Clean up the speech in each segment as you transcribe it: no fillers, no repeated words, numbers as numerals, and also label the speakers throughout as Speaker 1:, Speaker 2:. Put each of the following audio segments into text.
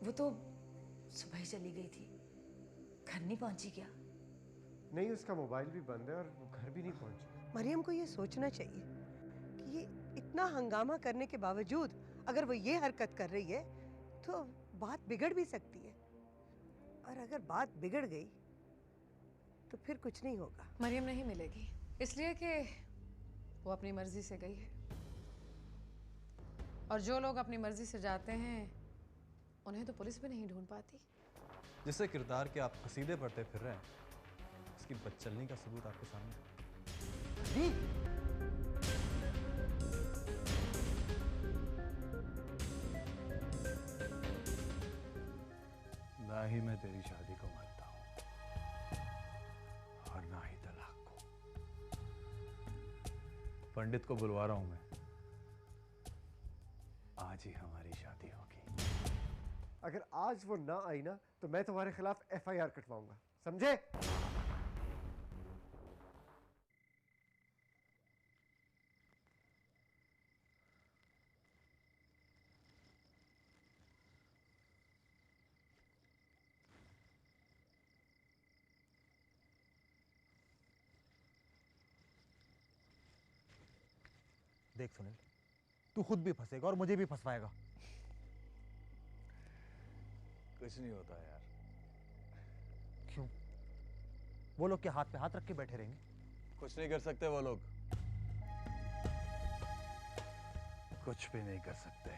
Speaker 1: वो तो सुबह ही चली गई थी, घर नहीं पहुंची क्या?
Speaker 2: नहीं, उसका मोबाइल भी बंद है और वो घर भी नहीं पहुंची।
Speaker 3: मरियम को ये सोचना चाहिए कि ये इतना हंगामा करने के बावजूद अगर वो ये हरकत कर रही है तो बात बिगड़ भी सकती है, और अगर बात बिगड़ गई तो फिर कुछ नहीं होगा।
Speaker 4: मरियम नहीं मिलेगी इसलिए कि वो अपनी मर्जी से गई है, और जो लोग अपनी मर्जी से जाते हैं उन्हें तो पुलिस भी नहीं ढूंढ पाती।
Speaker 5: जिससे किरदार के आप कसीदे पढ़ते फिर रहे हैं, उसकी बदचलनी का सबूत आपके सामने है। ना ही मैं तेरी शादी को मानता हूं और ना ही तलाक को। पंडित को बुलवा रहा हूं मैं, आज ही हमारी शादी होगी।
Speaker 2: अगर आज वो ना आई ना तो मैं तुम्हारे खिलाफ FIR कटवाऊंगा, समझे?
Speaker 6: देख सुनील, तू खुद भी फंसेगा और मुझे भी फंसवाएगा।
Speaker 5: कुछ नहीं होता यार।
Speaker 6: क्यों? वो लोग के हाथ पे हाथ रख के बैठे रहेंगे?
Speaker 5: कुछ नहीं कर सकते वो लोग, कुछ भी नहीं कर सकते।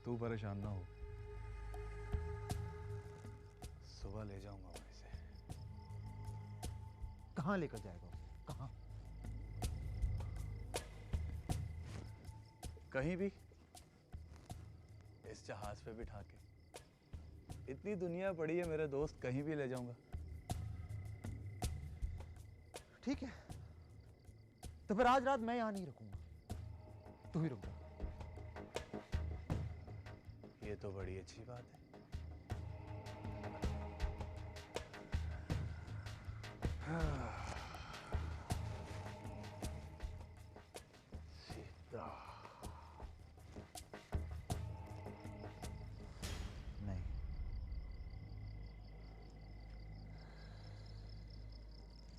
Speaker 5: तू परेशान ना हो, सुबह ले जाऊंगा मैं इसे।
Speaker 6: कहां लेकर जाएगा उसे? कहां?
Speaker 5: कहीं भी, इस जहाज पे बिठा के। इतनी दुनिया पड़ी है मेरे दोस्त, कहीं भी ले जाऊंगा।
Speaker 6: ठीक है, तो फिर आज रात मैं यहां नहीं रुकूंगा, तू ही रुक जा।
Speaker 5: ये तो बड़ी अच्छी बात है। सीता
Speaker 6: नहीं,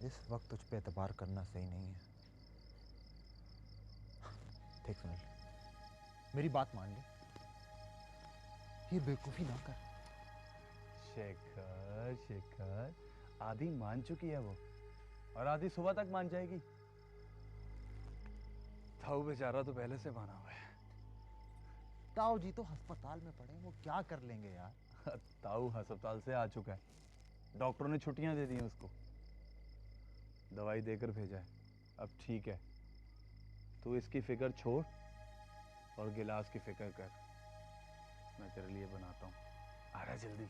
Speaker 6: इस वक्त तुझ पे एतबार करना सही नहीं है। देख सुनील, मेरी बात मान ले, ये बेवकूफी ना कर।
Speaker 5: शेखर, आधी मान चुकी है वो, और आधी सुबह तक मान जाएगी। ताऊ बेचारा तो पहले से माना हुआ है।
Speaker 6: ताऊ जी तो अस्पताल में पड़े, वो क्या कर लेंगे यार?
Speaker 5: ताऊ अस्पताल से आ चुका है, डॉक्टरों ने छुट्टियां दे दी हैं उसको, दवाई देकर भेजा है, अब ठीक है। तू इसकी फिक्र छोड़ और गिलास की फिक्र कर, मैं तेरे लिए बनाता हूँ, आ रहा जल्दी।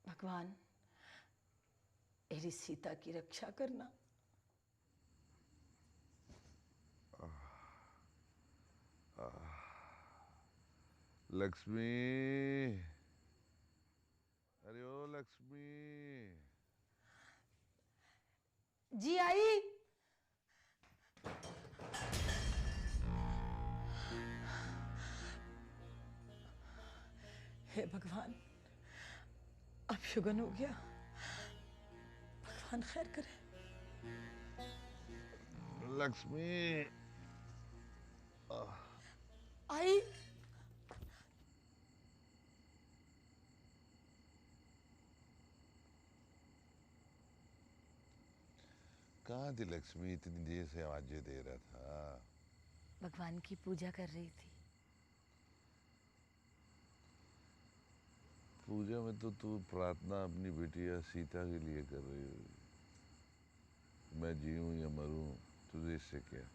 Speaker 1: भगवान मेरी सीता की रक्षा करना।
Speaker 7: लक्ष्मी, अरे ओ लक्ष्मी।
Speaker 1: जी आई। हे भगवान, अब शुगन हो गया, भगवान खैर करे।
Speaker 7: लक्ष्मी,
Speaker 1: आई।
Speaker 7: कहाँ थी लक्ष्मी? इतनी देर से आवाजें दे रहा था।
Speaker 1: भगवान की पूजा कर रही थी।
Speaker 7: पूजा में तो तू प्रार्थना अपनी बेटिया सीता के लिए कर रही हो। मैं जीऊं या मरूं तुझे इससे क्या?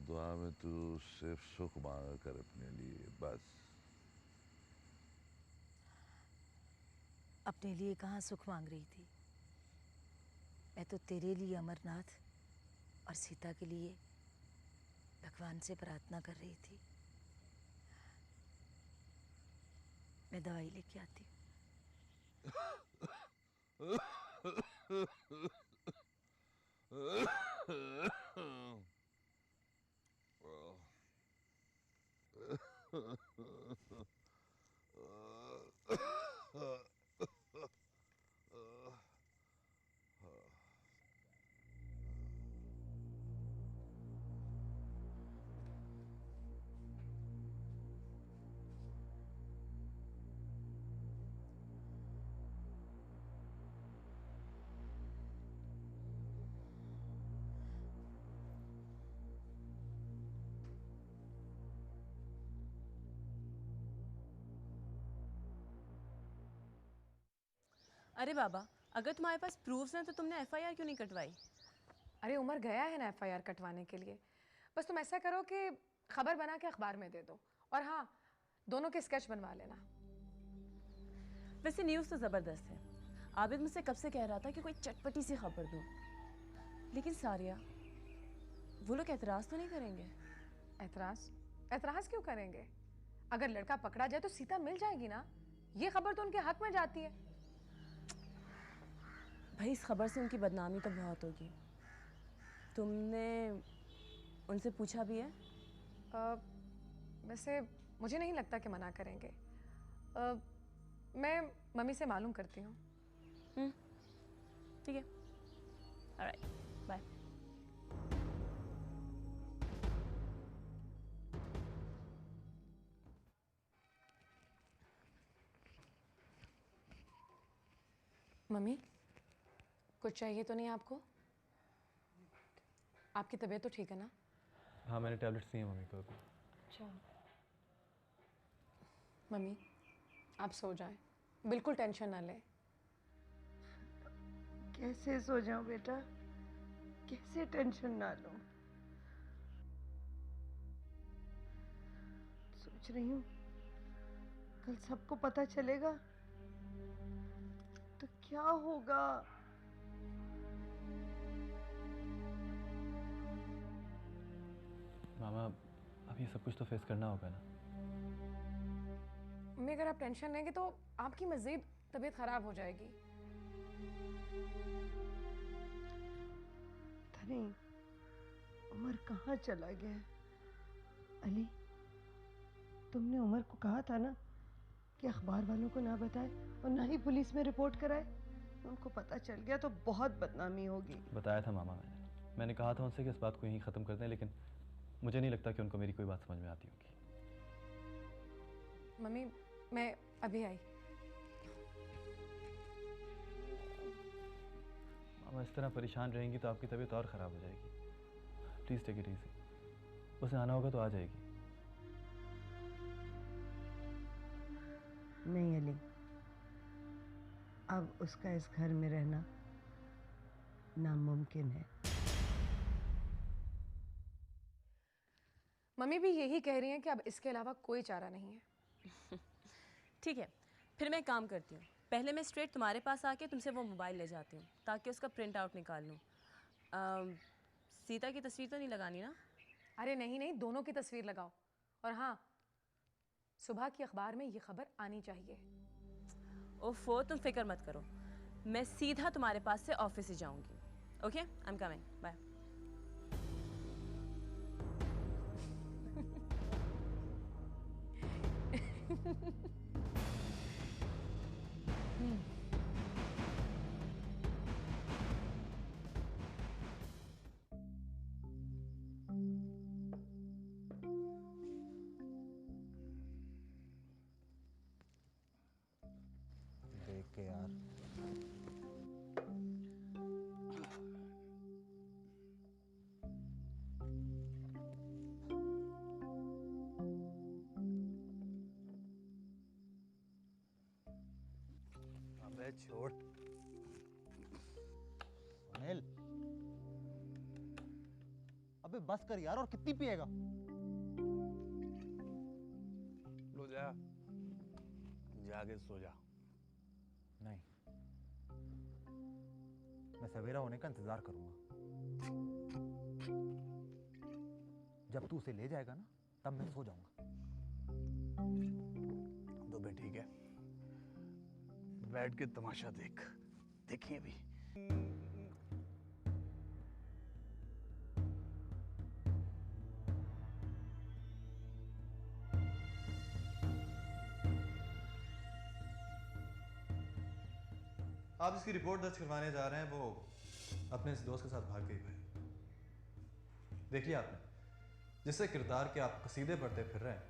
Speaker 7: दुआ में तू सिर्फ सुख मांगा कर अपने लिए, बस।
Speaker 1: अपने लिए कहाँ सुख मांग रही थी? मैं तो तेरे लिए अमरनाथ और सीता के लिए भगवान से प्रार्थना कर रही थी। मैं दवाई लेके आती
Speaker 8: अरे बाबा, अगर तुम्हारे पास प्रूफ्स हैं तो तुमने एफआईआर क्यों नहीं कटवाई?
Speaker 4: अरे उमर गया है ना एफआईआर कटवाने के लिए। बस तुम ऐसा करो कि खबर बना के अखबार में दे दो, और हाँ, दोनों के स्केच बनवा लेना।
Speaker 8: वैसे न्यूज़ तो ज़बरदस्त है। आबिद मुझसे कब से कह रहा था कि कोई चटपटी सी खबर दो, लेकिन सारिया, वो लोग एतराज़ तो नहीं करेंगे?
Speaker 4: एतराज़? एतराज़ क्यों करेंगे? अगर लड़का पकड़ा जाए तो सीता मिल जाएगी ना। ये खबर तो उनके हक में जाती है।
Speaker 8: भाई, इस खबर से उनकी बदनामी तो बहुत होगी। तुमने उनसे पूछा भी है?
Speaker 4: वैसे मुझे नहीं लगता कि मना करेंगे। मैं मम्मी से मालूम करती हूँ।
Speaker 8: ठीक है, ऑलराइट, बाय।
Speaker 4: मम्मी, कुछ चाहिए तो नहीं आपको? आपकी तबीयत तो ठीक है ना?
Speaker 5: हाँ, मैंने टैबलेट्स दी हैं मम्मी को अभी।
Speaker 4: अच्छा मम्मी, आप सो जाएं, बिल्कुल टेंशन ना लें।
Speaker 3: कैसे सो जाऊं बेटा, कैसे टेंशन ना लूं? सोच रही हूँ कल सबको पता चलेगा तो क्या होगा।
Speaker 5: मामा, अब ये सब कुछ तो फेस करना होगा ना।
Speaker 4: मम्मी, अगर आप टेंशन लेंगे तो आपकी मज़ीद तबीयत ख़राब हो जाएगी।
Speaker 3: पता नहीं उमर कहाँ चला गया। अली, तुमने उमर को कहा था ना कि अखबार वालों को ना बताए और ना ही पुलिस में रिपोर्ट कराए। उनको पता चल गया तो बहुत बदनामी होगी।
Speaker 5: बताया था मामा मैंने कहा था उनसे कि इस बात को यहीं ख़त्म कर दें, लेकिन मुझे नहीं लगता कि उनको मेरी कोई बात समझ में आती होगी।
Speaker 4: मम्मी, मैं अभी आई।
Speaker 5: मामा, इस तरह परेशान रहेंगी तो आपकी तबीयत और ख़राब हो जाएगी। Please take it easy. उसे आना होगा तो आ जाएगी।
Speaker 3: नहीं अली, अब उसका इस घर में रहना नामुमकिन है।
Speaker 4: मम्मी भी यही कह रही हैं कि अब इसके अलावा कोई चारा नहीं है।
Speaker 8: ठीक है, फिर मैं एक काम करती हूँ। पहले मैं स्ट्रेट तुम्हारे पास आके तुमसे वो मोबाइल ले जाती हूँ ताकि उसका प्रिंट आउट निकाल लूँ। सीता की तस्वीर तो नहीं लगानी ना?
Speaker 4: अरे नहीं नहीं, दोनों की तस्वीर लगाओ। और हाँ, सुबह की अखबार में ये खबर आनी चाहिए।
Speaker 8: ओफो, तुम फिक्र मत करो, मैं सीधा तुम्हारे पास से ऑफिस ही जाऊँगी। Okay, I am coming, bye.
Speaker 6: देख के यार,
Speaker 5: अबे छोड़।
Speaker 6: सुनील, अबे बस कर यार, और कितनी पिएगा?
Speaker 5: लो जा, जाके सो जा।
Speaker 6: नहीं, मैं सवेरा होने का इंतजार करूंगा। जब तू उसे ले जाएगा ना, तब मैं सो जाऊंगा।
Speaker 5: तो बे ठीक है, बैठ के तमाशा देख। देखिए भी।
Speaker 9: आप इसकी रिपोर्ट दर्ज करवाने जा रहे हैं, वो अपने इस दोस्त के साथ भाग गई भाई। देख लिया आपने, जिससे किरदार के आप कसीदे पढ़ते फिर रहे हैं,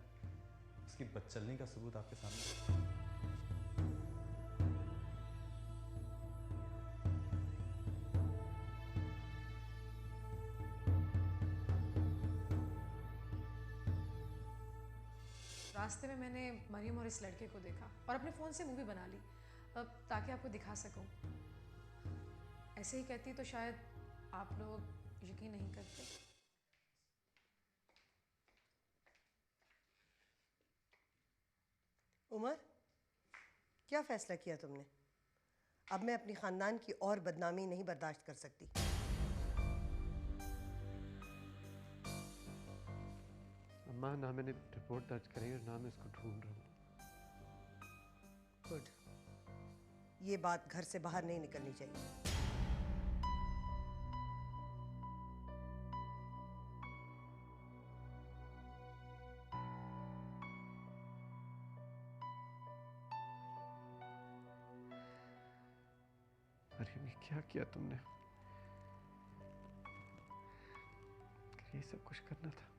Speaker 9: उसकी बदचलनी का सबूत आपके सामने।
Speaker 4: रास्ते में मैंने मरियम और इस लड़के को देखा और अपने फ़ोन से मूवी बना ली ताकि आपको दिखा सकूं। ऐसे ही कहती तो शायद आप लोग यकीन नहीं करते।
Speaker 3: उमर, क्या फैसला किया तुमने? अब मैं अपनी खानदान की और बदनामी नहीं बर्दाश्त कर सकती।
Speaker 2: अम्मा, ना मैंने रिपोर्ट दर्ज करी और ना मैं इसको ढूंढ रहा हूँ।
Speaker 3: गुड, ये बात घर से बाहर नहीं निकलनी चाहिए।
Speaker 2: मरियम, ये क्या किया तुमने? ये सब कुछ करना था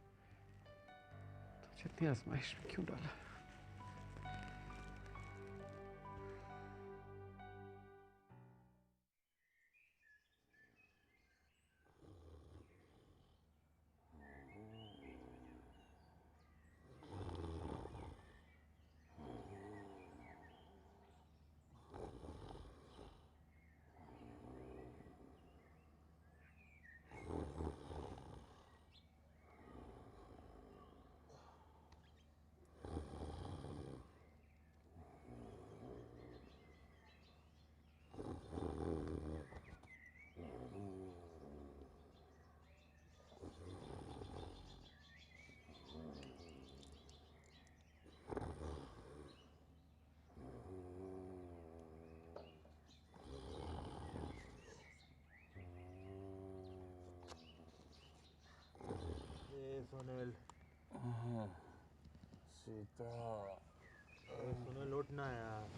Speaker 2: तो मुझे इतनी आजमाइश में क्यों डाला?
Speaker 6: सुनील,
Speaker 5: सीता,
Speaker 6: सुनील उठना यार।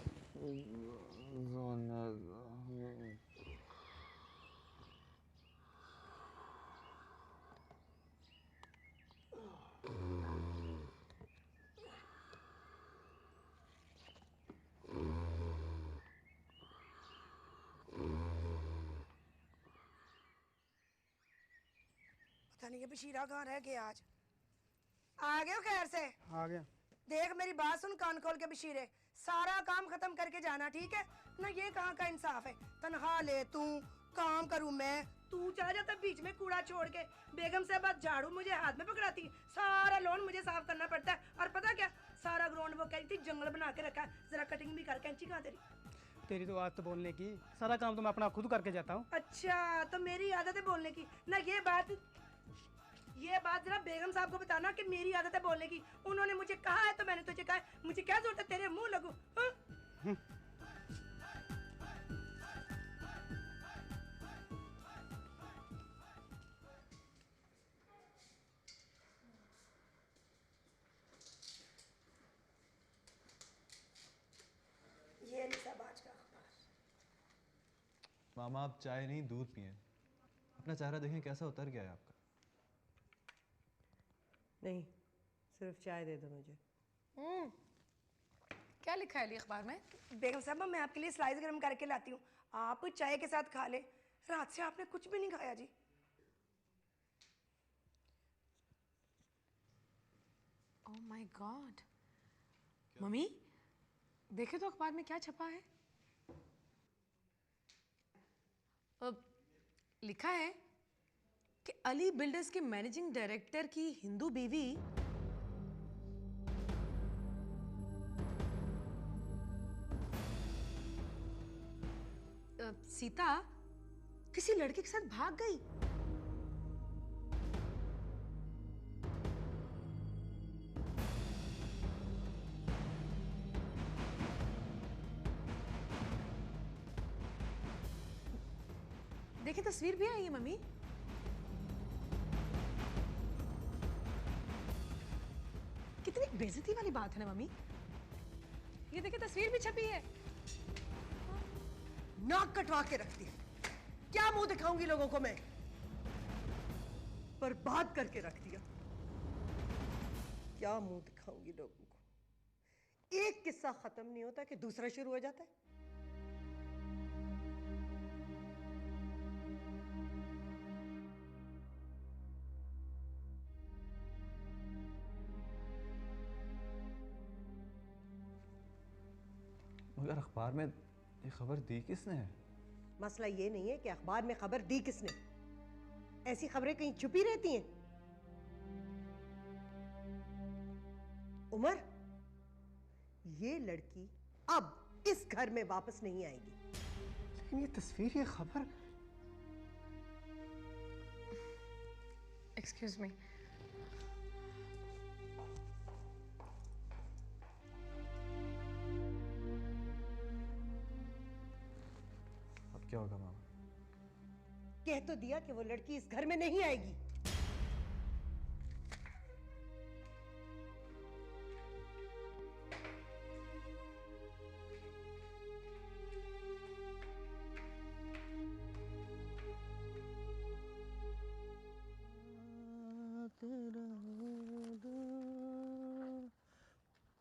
Speaker 10: पता नहीं ये बशीरा कहाँ रह गया आज। आ गए हो खैर से?
Speaker 11: आ गया।
Speaker 10: देख मेरी बात सुन कान खोल के बशीरे, सारा काम खत्म करके जाना, ठीक है ना? ये कहाँ का इंसाफ है? तनख्वाह ले तू, काम करूँ मैं, तू चला जाता बीच में कूड़ा छोड़ के। बेगम से बात झाड़ू मुझे हाथ में पकड़ाती, सारा लॉन मुझे साफ करना पड़ता है। और पता क्या, सारा ग्राउंड वो कह रही थी जंगल बना के रखा है, जरा कटिंग भी कर। कैंची कहाँ तेरी?
Speaker 11: तेरी तो आदत बोलने की, सारा काम तो मैं अपना खुद करके जाता हूँ।
Speaker 10: अच्छा, तो मेरी आदत है बोलने की ना? ये बात जरा बेगम साहब को बताना कि मेरी आदत है बोलने की। उन्होंने मुझे कहा है तो मैंने तुझे कहा है, मुझे क्या जरूरत है तेरे मुंह लगूं? हाँ? ये नहीं सब आज का अखबार।
Speaker 9: मामा, आप चाय नहीं दूध पिए। अपना चेहरा देखें कैसा उतर गया है आपका।
Speaker 3: नहीं, सिर्फ चाय दे दो मुझे।
Speaker 4: क्या लिखा है अखबार में?
Speaker 10: बेगम साहब, मैं आपके लिए स्लाइस गर्म करके लाती हूँ, आप चाय के साथ खा ले। रात से आपने कुछ भी नहीं खाया जी।
Speaker 4: ओह माय गॉड, मम्मी देखे तो अखबार में क्या छपा है? लिखा है कि अली बिल्डर्स के मैनेजिंग डायरेक्टर की हिंदू बीवी सीता किसी लड़के के साथ भाग गई। देखिए तस्वीर भी आई है मम्मी। कितनी बेइज्जती वाली बात है ना मम्मी। ये देखिए तस्वीर भी छपी है।
Speaker 3: नाक कटवा के रख दी। क्या मुंह दिखाऊंगी लोगों को मैं? बर्बाद करके रख दिया। क्या मुंह दिखाऊंगी लोगों को? एक किस्सा खत्म नहीं होता कि दूसरा शुरू हो जाता है।
Speaker 9: मगर अखबार में ये खबर दी किसने है?
Speaker 3: मसला ये नहीं है कि अखबार में खबर दी किसने। ऐसी खबरें कहीं छुपी रहती हैं। उमर, ये लड़की अब इस घर में वापस नहीं आएगी।
Speaker 2: लेकिन ये तस्वीर, ये खबर।
Speaker 4: Excuse me.
Speaker 9: अब क्या होगा मामा?
Speaker 3: कह तो दिया कि वो लड़की इस घर में नहीं आएगी।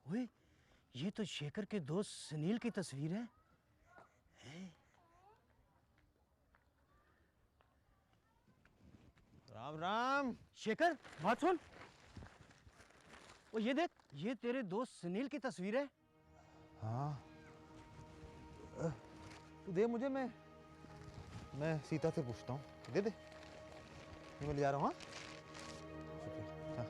Speaker 6: ओए, ये तो शेखर के दोस्त सुनील की तस्वीर है। राम राम। शेखर, बात सुन। ओ ये देख, ये तेरे दोस्त सुनील की तस्वीर है। हाँ, तू दे मुझे, मैं सीता से पूछता हूँ। दे दे, ये मैं ले जा रहा हूँ। हाँ,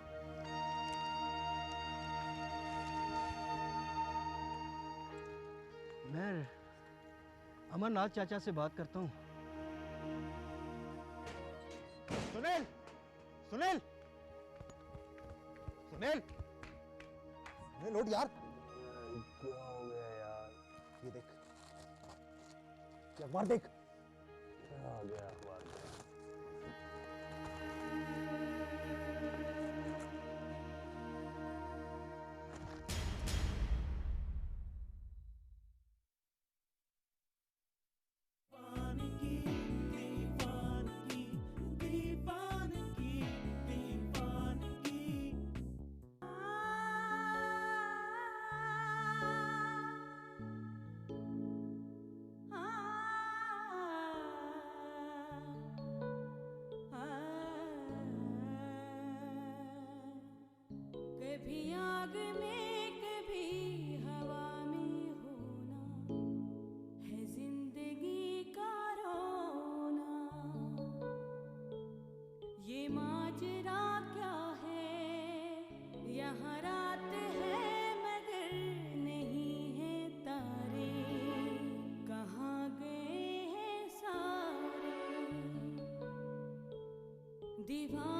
Speaker 6: मैं अमरनाथ चाचा से बात करता हूँ। सुनील, सुनील, सुनील, सुनील उठ यार।
Speaker 5: क्या हो गया यार?
Speaker 6: ये देख, ये अखबार देख।
Speaker 5: क्या आ गया अखबार में?
Speaker 12: कभी आग में कभी हवा में होना है जिंदगी का रोना। ये माजरा क्या है? यहाँ रात है मगर नहीं है तारे। कहाँ गए हैं सारे? दीवार